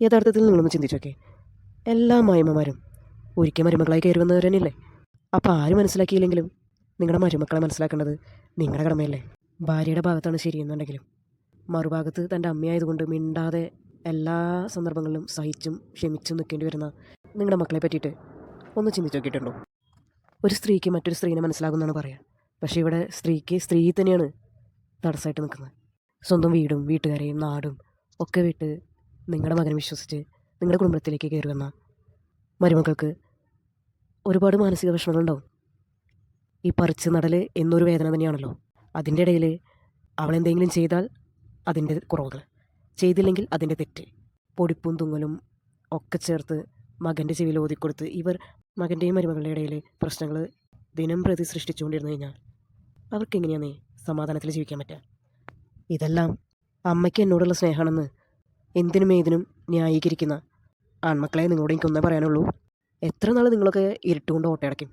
യഥാർത്ഥത്തിൽ നിങ്ങളൊന്ന് ചിന്തിച്ചു നോക്കേ, എല്ലാ മായമ്മമാരും ഒരിക്കൽ മരുമകളായി കയറി വന്നവർ തന്നെയല്ലേ? അപ്പോൾ ആര് മനസ്സിലാക്കിയില്ലെങ്കിലും നിങ്ങളുടെ മരുമക്കളെ മനസ്സിലാക്കേണ്ടത് നിങ്ങളുടെ കടമയല്ലേ? ഭാര്യയുടെ ഭാഗത്താണ് ശരിയെന്നുണ്ടെങ്കിലും മറുഭാഗത്ത് തൻ്റെ അമ്മയായതുകൊണ്ട് മിണ്ടാതെ എല്ലാ സന്ദർഭങ്ങളിലും സഹിച്ചും ക്ഷമിച്ചും നിൽക്കേണ്ടി വരുന്ന നിങ്ങളുടെ മക്കളെ പറ്റിയിട്ട് ഒന്ന് ചിന്തിച്ച് നോക്കിയിട്ടുണ്ടോ? ഒരു സ്ത്രീക്ക് മറ്റൊരു സ്ത്രീനെ മനസ്സിലാകുമെന്നാണ് പറയുക. പക്ഷേ ഇവിടെ സ്ത്രീക്ക് സ്ത്രീ തന്നെയാണ് തടസ്സമായിട്ട് നിൽക്കുന്നത്. സ്വന്തം വീടും വീട്ടുകാരെയും നാടും ഒക്കെ വിട്ട് നിങ്ങളുടെ മകനെ വിശ്വസിച്ച് നിങ്ങളുടെ കുടുംബത്തിലേക്ക് കയറി വന്ന മരുമക്കൾക്ക് ഒരുപാട് മാനസിക വിഷമങ്ങളുണ്ടാവും. ഈ പറിച്ച് നടൽ എന്നൊരു വേദന തന്നെയാണല്ലോ. അതിൻ്റെ ഇടയിൽ അവളെന്തെങ്കിലും ചെയ്താൽ അതിൻ്റെ കുറവുകൾ, ചെയ്തില്ലെങ്കിൽ അതിൻ്റെ തെറ്റ്, പൊടിപ്പും തുങ്ങലും ഒക്കെ ചേർത്ത് മകൻ്റെ ചെവിയിൽ ഓതിക്കൊടുത്ത് ഇവർ മകൻ്റെയും മരുമകളുടെ ഇടയിൽ പ്രശ്നങ്ങൾ ദിനം പ്രതി സൃഷ്ടിച്ചുകൊണ്ടിരുന്നു കഴിഞ്ഞാൽ അവർക്കെങ്ങനെയാണ് സമാധാനത്തിൽ ജീവിക്കാൻ പറ്റുക? ഇതെല്ലാം അമ്മയ്ക്ക് എന്നോടുള്ള സ്നേഹമാണെന്ന് എന്തിനും ഏതിനും ന്യായീകരിക്കുന്ന ആൺമക്കളെ നിങ്ങളോട് എനിക്കൊന്നേ പറയാനുള്ളൂ. എത്ര നാൾ നിങ്ങളൊക്കെ ഇരുട്ടുകൊണ്ട് ഓട്ടയടയ്ക്കും?